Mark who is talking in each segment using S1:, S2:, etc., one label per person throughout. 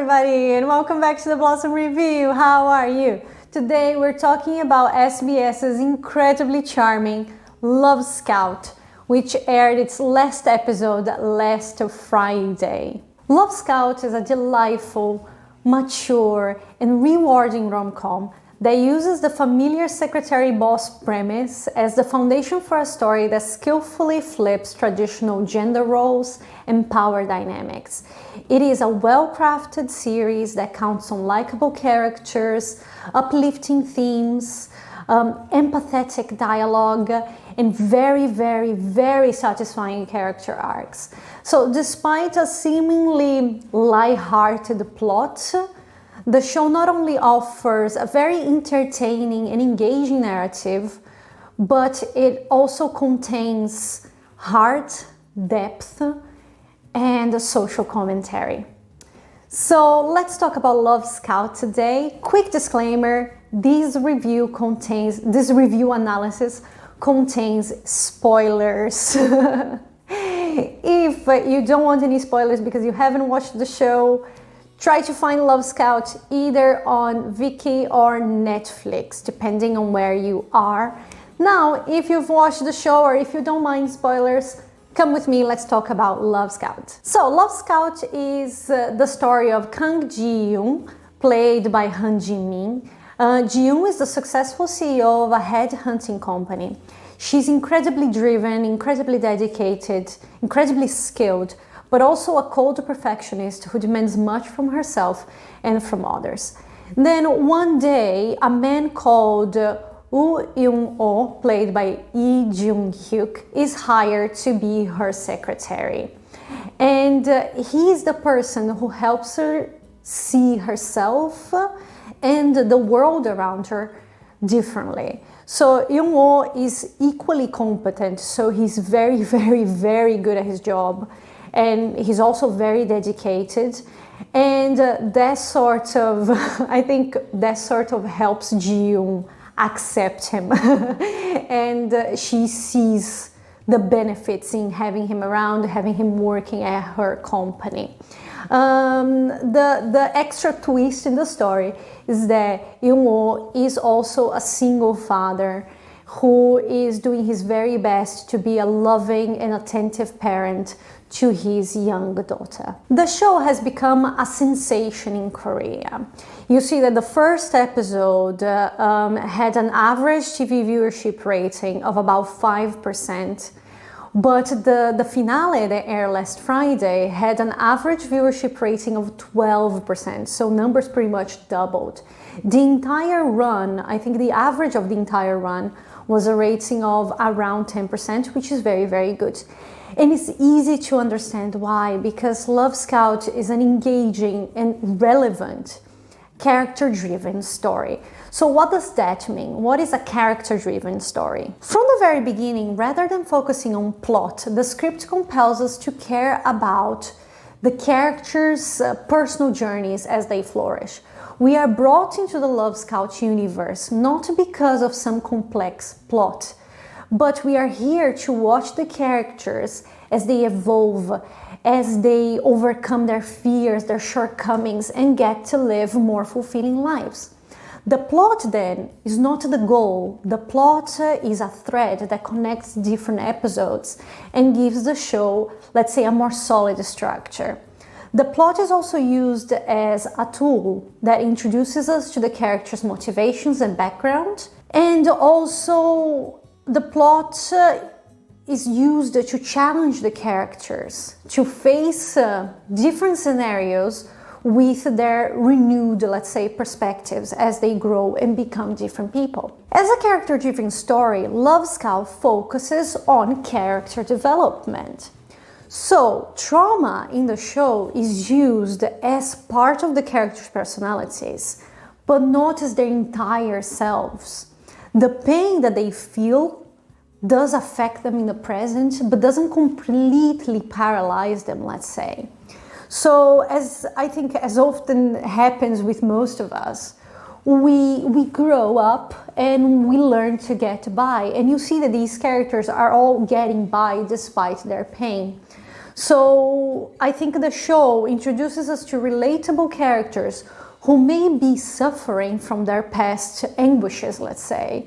S1: everybody, and welcome back to the Blossom Review. How are you? Today we're talking about SBS's incredibly charming Love Scout, which aired its last episode last Friday. Love Scout is a delightful, mature, and rewarding rom-com that uses the familiar secretary-boss premise as the foundation for a story that skillfully flips traditional gender roles and power dynamics. It is a well-crafted series that counts on likable characters, uplifting themes, empathetic dialogue, and very satisfying character arcs. So despite a seemingly light-hearted plot, the show not only offers a very entertaining and engaging narrative, but it also contains heart, depth, and social commentary. So let's talk about Love Scout today. Quick disclaimer, this review analysis contains spoilers. If you don't want any spoilers because you haven't watched the show, try to find Love Scout either on Viki or Netflix, depending on where you are. Now, if you've watched the show or if you don't mind spoilers, come with me, let's talk about Love Scout. So, Love Scout is the story of Kang Ji-yun, played by Han Ji-min. Ji-yun is the successful CEO of a headhunting company. She's incredibly driven, incredibly dedicated, incredibly skilled, but also a cold perfectionist who demands much from herself and from others. Then one day, a man called Woo-young-oh, played by Joon-hyuk, is hired to be her secretary. And he's the person who helps her see herself and the world around her differently. So Young-oh is equally competent, so he's very good at his job. And he's also very dedicated, and that sort of, I think that sort of helps Ji-yoon accept him, and she sees the benefits in having him around, having him working at her company. The extra twist in the story is that Young-oh is also a single father who is doing his very best to be a loving and attentive parent to his young daughter. The show has become a sensation in Korea. You see that the first episode had an average TV viewership rating of about 5%, but the finale that aired last Friday had an average viewership rating of 12%, so numbers pretty much doubled. The entire run, I think the average of the entire run was a rating of around 10%, which is very good. And it's easy to understand why, because Love Scout is an engaging and relevant character-driven story. So what does that mean? What is a character-driven story? From the very beginning, rather than focusing on plot, the script compels us to care about the characters' personal journeys as they flourish. We are brought into the Love Scout universe not because of some complex plot, but we are here to watch the characters as they evolve, as they overcome their fears, their shortcomings, and get to live more fulfilling lives. The plot then is not the goal. The plot is a thread that connects different episodes and gives the show, let's say, a more solid structure. The plot is also used as a tool that introduces us to the characters' motivations and background, and also the plot is used to challenge the characters to face different scenarios with their renewed, let's say, perspectives as they grow and become different people. As a character-driven story, Love Scout focuses on character development. So, trauma in the show is used as part of the characters' personalities, but not as their entire selves. The pain that they feel does affect them in the present, but doesn't completely paralyze them, let's say. So, as I think as often happens with most of us, we grow up and we learn to get by. And you see that these characters are all getting by despite their pain. So I think the show introduces us to relatable characters who may be suffering from their past anguishes, let's say,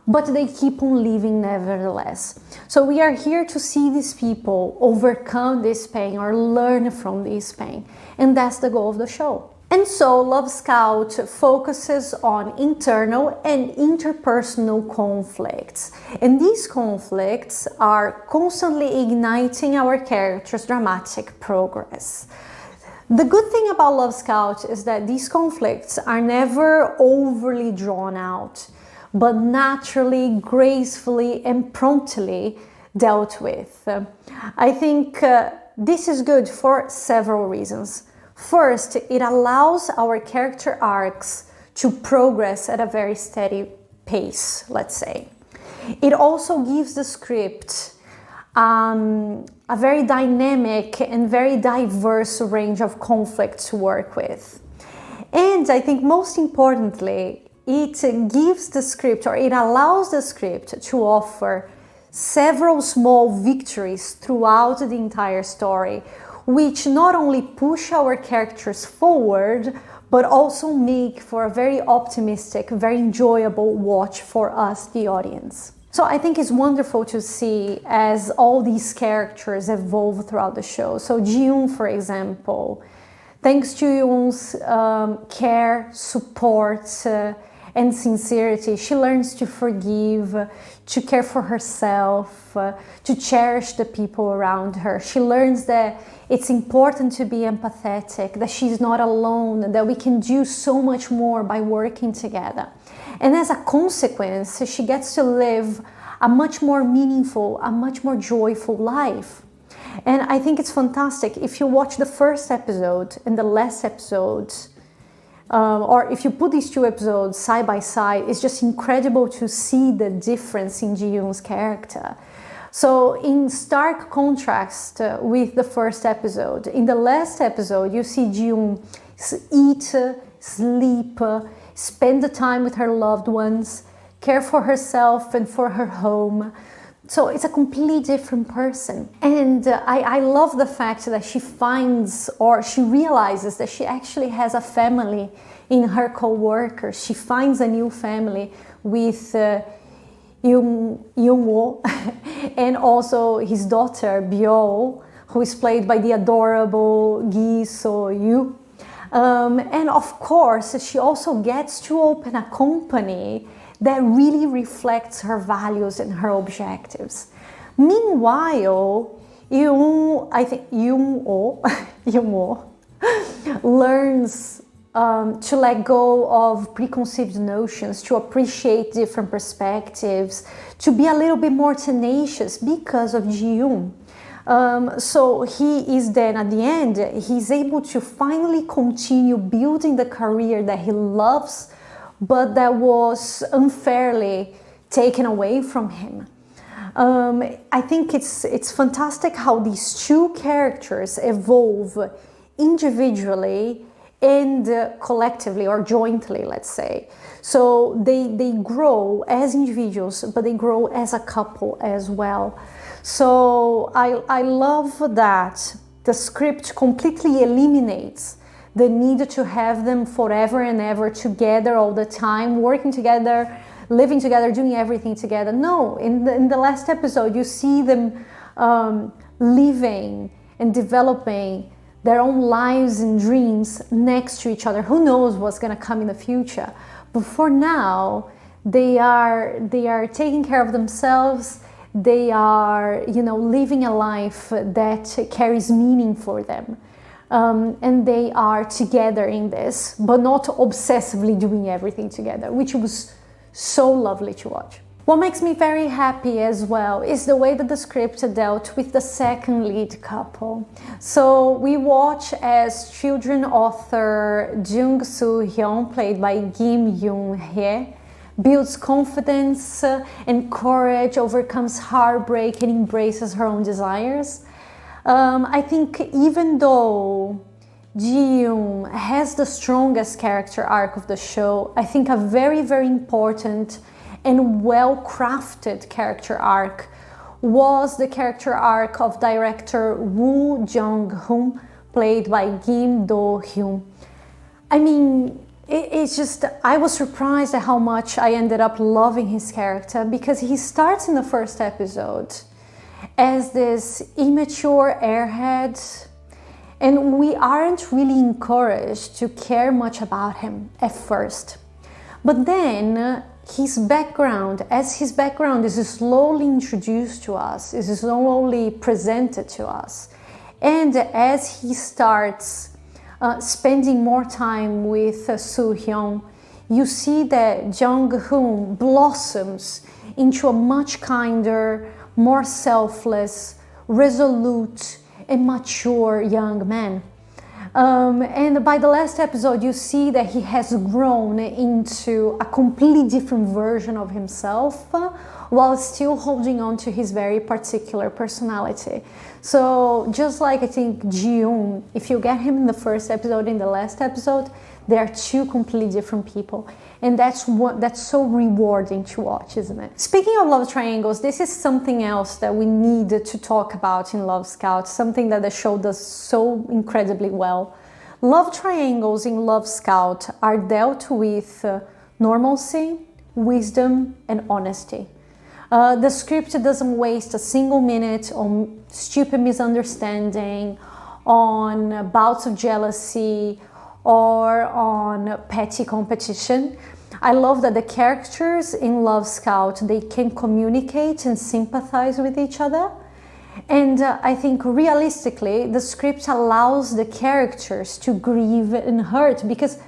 S1: but they keep on living nevertheless. So we are here to see these people overcome this pain or learn from this pain. And that's the goal of the show. And so Love Scout focuses on internal and interpersonal conflicts. And these conflicts are constantly igniting our characters' dramatic progress. The good thing about Love Scout is that these conflicts are never overly drawn out, but naturally, gracefully, and promptly dealt with. I think this is good for several reasons. First, it allows our character arcs to progress at a very steady pace, let's say. It also gives the script a very dynamic and very diverse range of conflict to work with. And I think most importantly, it gives the script, or it allows the script to offer several small victories throughout the entire story, which not only push our characters forward, but also make for a very optimistic, very enjoyable watch for us, the audience. So I think it's wonderful to see as all these characters evolve throughout the show. So Ji-yun, for example, thanks to Yoon's care, support, and sincerity, she learns to forgive, to care for herself, to cherish the people around her. She learns that it's important to be empathetic, that she's not alone, that we can do so much more by working together. And as a consequence, she gets to live a much more meaningful, a much more joyful life. And I think it's fantastic. If you watch the first episode and the last episode, or if you put these two episodes side by side, it's just incredible to see the difference in Ji-yoon's character. So in stark contrast with the first episode, in the last episode, you see Ji-yoon eat, sleep, spend the time with her loved ones, care for herself and for her home. So it's a completely different person. And I love the fact that she finds, or she realizes that she actually has a family in her co-workers. She finds a new family with Yoon-woo and also his daughter Byeol, who is played by the adorable Gi So-yu. And of course, she also gets to open a company that really reflects her values and her objectives. Meanwhile, Yoon-woo learns to let go of preconceived notions, to appreciate different perspectives, to be a little bit more tenacious because of Ji-yoon. So he is then, at the end, he's able to finally continue building the career that he loves, but that was unfairly taken away from him. I think it's fantastic how these two characters evolve individually and collectively, or jointly, let's say. So they grow as individuals, but they grow as a couple as well. So I love that the script completely eliminates the need to have them forever and ever together all the time, working together, living together, doing everything together. No, in the last episode, you see them living and developing their own lives and dreams next to each other. Who knows what's going to come in the future? But for now, they are taking care of themselves. They are, living a life that carries meaning for them. And they are together in this, but not obsessively doing everything together, which was so lovely to watch. What makes me very happy as well is the way that the script dealt with the second lead couple. So we watch as children author Jung Soo-hyun, played by Kim Yoon-hye, builds confidence and courage, overcomes heartbreak, and embraces her own desires. I think even though Ji-yoon has the strongest character arc of the show, I think a very, very important and well-crafted character arc was the character arc of director Woo Jung-hoon, played by Kim Do-hyun. I mean, it's just, I was surprised at how much I ended up loving his character, because he starts in the first episode as this immature airhead, and we aren't really encouraged to care much about him at first. But then his background is slowly introduced to us, is slowly presented to us. And as he starts spending more time with Soo-hyun, you see that Jung-hoon blossoms into a much kinder, more selfless, resolute, and mature young man. And by the last episode, you see that he has grown into a completely different version of himself, while still holding on to his very particular personality. So just like I think Ji-yun, if you get him in the first episode, in the last episode, they are two completely different people. And that's so rewarding to watch, isn't it? Speaking of love triangles, this is something else that we need to talk about in Love Scout, something that the show does so incredibly well. Love triangles in Love Scout are dealt with normalcy, wisdom, and honesty. The script doesn't waste a single minute on stupid misunderstanding, on bouts of jealousy, or on petty competition. I love that the characters in Love Scout, they can communicate and sympathize with each other. And I think realistically, the script allows the characters to grieve and hurt, because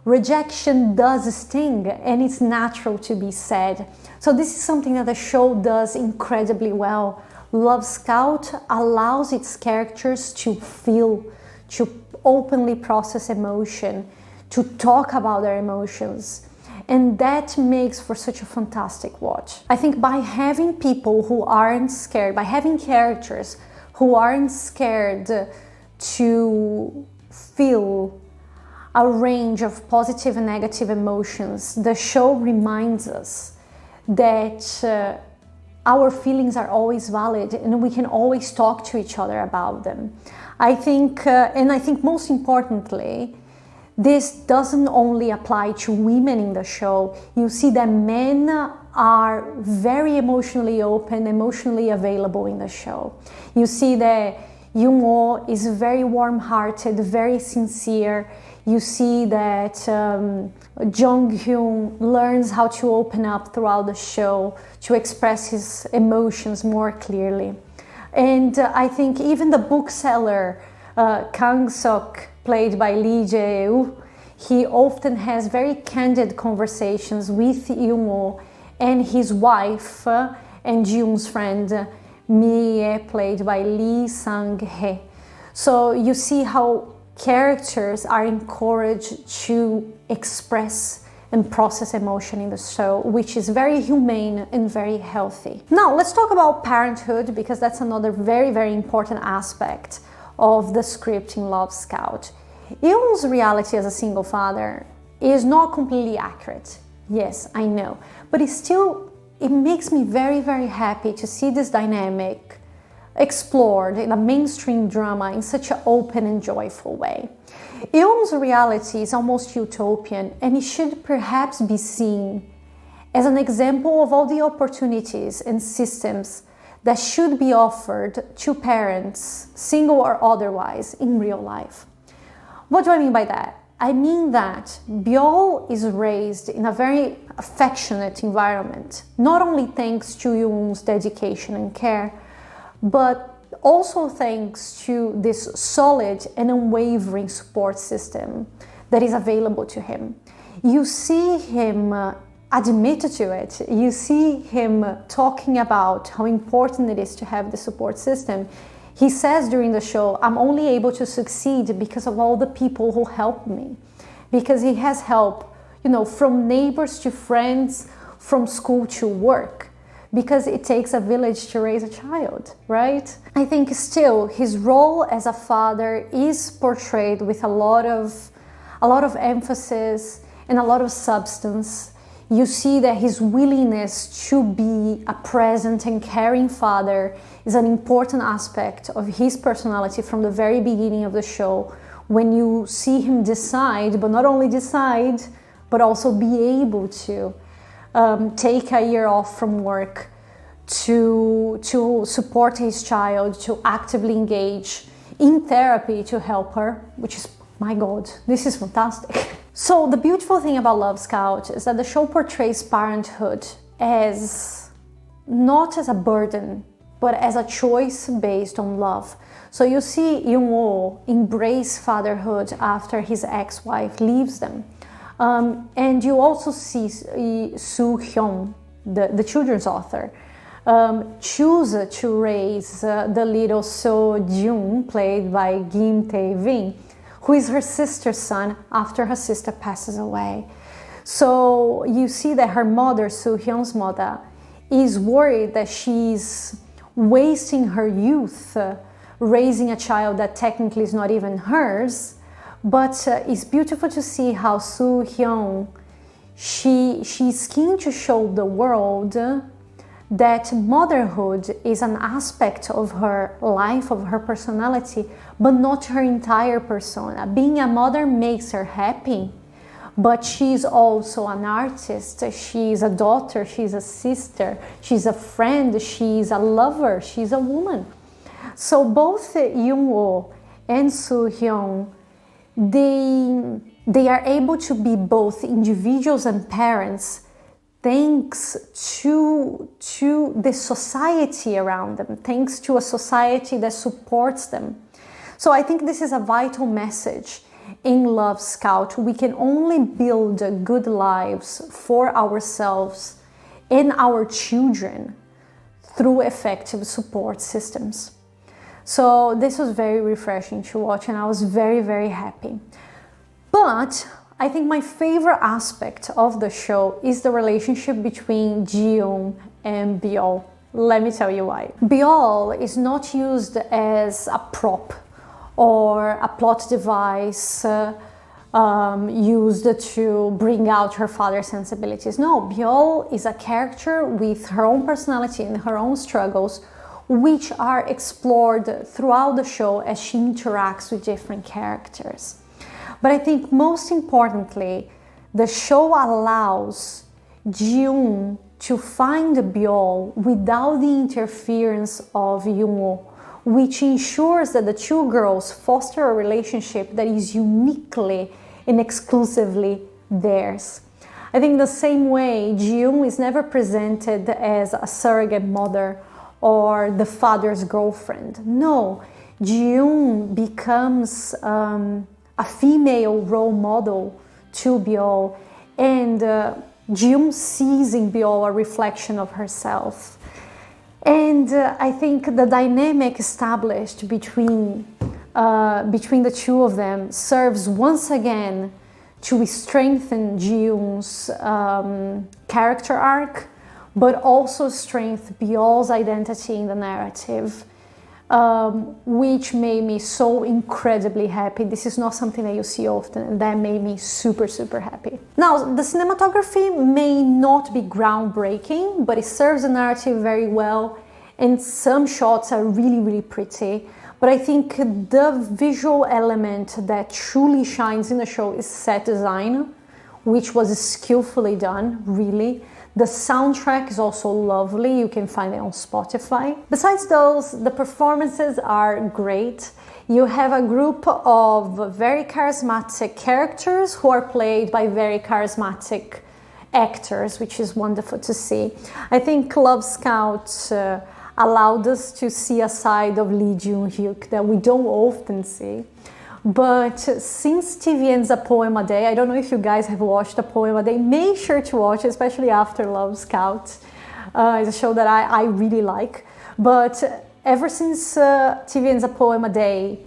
S1: rejection does sting and it's natural to be sad. So this is something that the show does incredibly well. Love Scout allows its characters to feel, to openly process emotion, to talk about their emotions. And that makes for such a fantastic watch. I think by having people who aren't scared, by having characters who aren't scared to feel a range of positive and negative emotions, the show reminds us that our feelings are always valid and we can always talk to each other about them. I think most importantly, this doesn't only apply to women in the show. You see that men are very emotionally open, emotionally available in the show. You see that Yoon-oh is very warm-hearted, very sincere. You see that Jung-hyun learns how to open up throughout the show, to express his emotions more clearly. And I think even the bookseller, Kang-seok, played by Lee Jae-woo, he often has very candid conversations with Yoon-oh and his wife and Ji-yoon's friend, Mi-hye, played by Lee Sang-hae. So you see how characters are encouraged to express and process emotion in the show, which is very humane and very healthy. Now let's talk about Parenthood, because that's another very, very important aspect of the script in Love Scout. Yoon's reality as a single father is not completely accurate. Yes, I know, but it makes me very, very happy to see this dynamic explored in a mainstream drama in such an open and joyful way. Yoon's reality is almost utopian, and it should perhaps be seen as an example of all the opportunities and systems that should be offered to parents, single or otherwise, in real life. What do I mean by that? I mean that Byeol is raised in a very affectionate environment, not only thanks to Yoon's dedication and care, but also thanks to this solid and unwavering support system that is available to him. You see him admitted to it. You see him talking about how important it is to have the support system. He says during the show, I'm only able to succeed because of all the people who helped me. Because he has help, from neighbors to friends, from school to work. Because it takes a village to raise a child, right? I think still his role as a father is portrayed with a lot of emphasis and a lot of substance. You see that his willingness to be a present and caring father is an important aspect of his personality from the very beginning of the show, when you see him decide, but not only decide, but also be able to take a year off from work to support his child, to actively engage in therapy to help her, which is, my God, this is fantastic. So the beautiful thing about Love Scout is that the show portrays parenthood as not as a burden, but as a choice based on love. So you see Jung-woo embrace fatherhood after his ex-wife leaves them. And you also see Soo-hyun, the children's author, choose to raise the little So-jung, played by Kim Tae-vin, who is her sister's son after her sister passes away. So you see that her mother, Soo-hyun's mother, is worried that she's wasting her youth raising a child that technically is not even hers. But it's beautiful to see how Soo-hyun, she's keen to show the world that motherhood is an aspect of her life, of her personality, but not her entire persona. Being a mother makes her happy, but she's also an artist, she's a daughter, she's a sister, she's a friend, she's a lover, she's a woman. So both Jung-woo and Soo-hyun, they are able to be both individuals and parents thanks to the society around them, thanks to a society that supports them. So I think this is a vital message in Love Scout. We can only build good lives for ourselves and our children through effective support systems. So this was very refreshing to watch, and I was very, very happy. But I think my favorite aspect of the show is the relationship between Ji-yun and Byeol. Let me tell you why. Byeol is not used as a prop or a plot device used to bring out her father's sensibilities. No, Byeol is a character with her own personality and her own struggles, which are explored throughout the show as she interacts with different characters. But I think most importantly, the show allows Ji-yun to find Byeol without the interference of Jung-woo, which ensures that the two girls foster a relationship that is uniquely and exclusively theirs. I think the same way, Ji-yun is never presented as a surrogate mother or the father's girlfriend. No, Ji-yun becomes a female role model to Byeol, and Ji-yun sees in Byeol a reflection of herself. And I think the dynamic established between the two of them serves once again to strengthen Ji-yun's character arc, but also strengthen Byeol's identity in the narrative, which made me so incredibly happy. This is not something that you see often, and that made me super, super happy. Now, the cinematography may not be groundbreaking, but it serves the narrative very well, and some shots are really, really pretty. But I think the visual element that truly shines in the show is set design, which was skillfully done, really. The soundtrack is also lovely, you can find it on Spotify. Besides those, the performances are great. You have a group of very charismatic characters who are played by very charismatic actors, which is wonderful to see. I think Love Scout allowed us to see a side of Lee Joon-hyuk that we don't often see. But since TV Ends a Poem a Day, I don't know if you guys have watched A Poem a Day, make sure to watch, especially after Love Scout. It's a show that I really like. But ever since TV Ends a Poem a Day,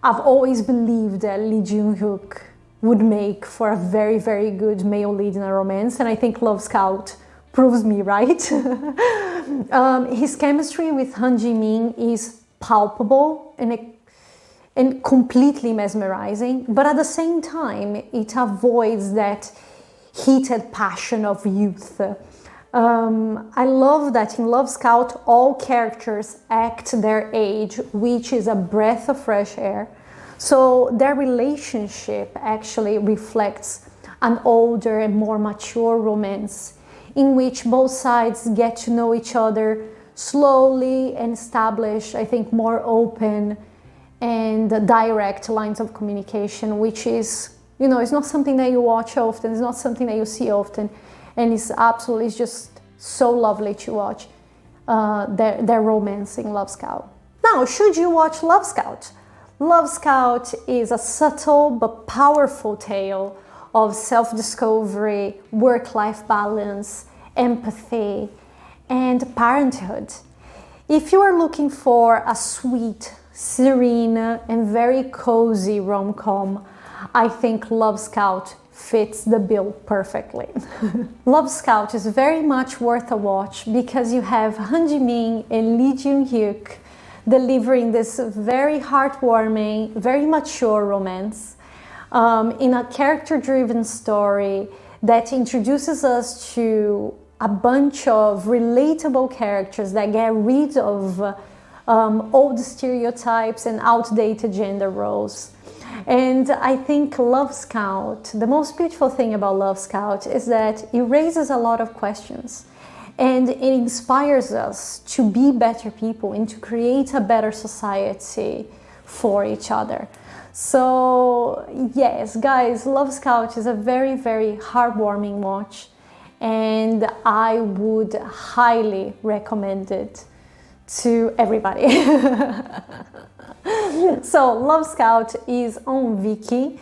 S1: I've always believed that Lee Joon-hyuk would make for a very, very good male lead in a romance, and I think Love Scout proves me right. His chemistry with Han Ji-min is palpable and completely mesmerizing, but at the same time, it avoids that heated passion of youth. I love that in Love Scout all characters act their age, which is a breath of fresh air. So their relationship actually reflects an older and more mature romance in which both sides get to know each other slowly and establish, I think, more open and direct lines of communication, which is, you know, it's not something that you watch often, it's not something that you see often, and it's absolutely, it's just so lovely to watch their romance in Love Scout. Now, should you watch Love Scout? Love Scout is a subtle but powerful tale of self-discovery, work-life balance, empathy, and parenthood. If you are looking for a sweet, serene, and very cozy rom-com, I think Love Scout fits the bill perfectly. Love Scout is very much worth a watch because you have Han Ji-min and Lee Joon-hyuk delivering this very heartwarming, very mature romance in a character-driven story that introduces us to a bunch of relatable characters that get rid of old stereotypes and outdated gender roles. And I think Love Scout, the most beautiful thing about Love Scout is that it raises a lot of questions and it inspires us to be better people and to create a better society for each other. So yes, guys, Love Scout is a very, very heartwarming watch, and I would highly recommend it to everybody. So Love Scout is on Viki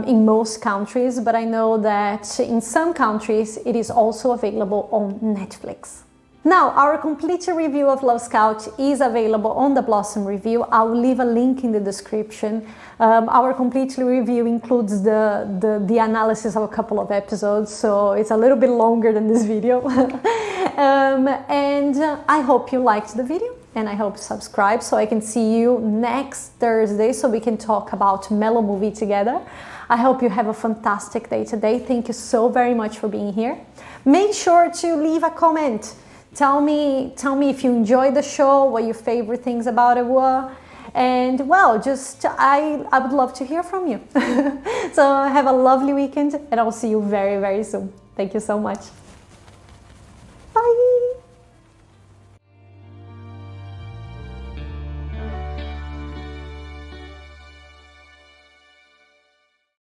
S1: in most countries, but I know that in some countries it is also available on Netflix. Now, our complete review of Love Scout is available on the Blossom review. I'll leave a link in the description. Our complete review includes the analysis of a couple of episodes, so it's a little bit longer than this video. And I hope you liked the video, and I hope you subscribe so I can see you next Thursday so we can talk about Mellow Movie together. I hope you have a fantastic day today. Thank you so very much for being here. Make sure to leave a comment. Tell me if you enjoyed the show, what your favorite things about it were, and well, just I would love to hear from you. So have a lovely weekend, and I'll see you very, very soon. Thank you so much.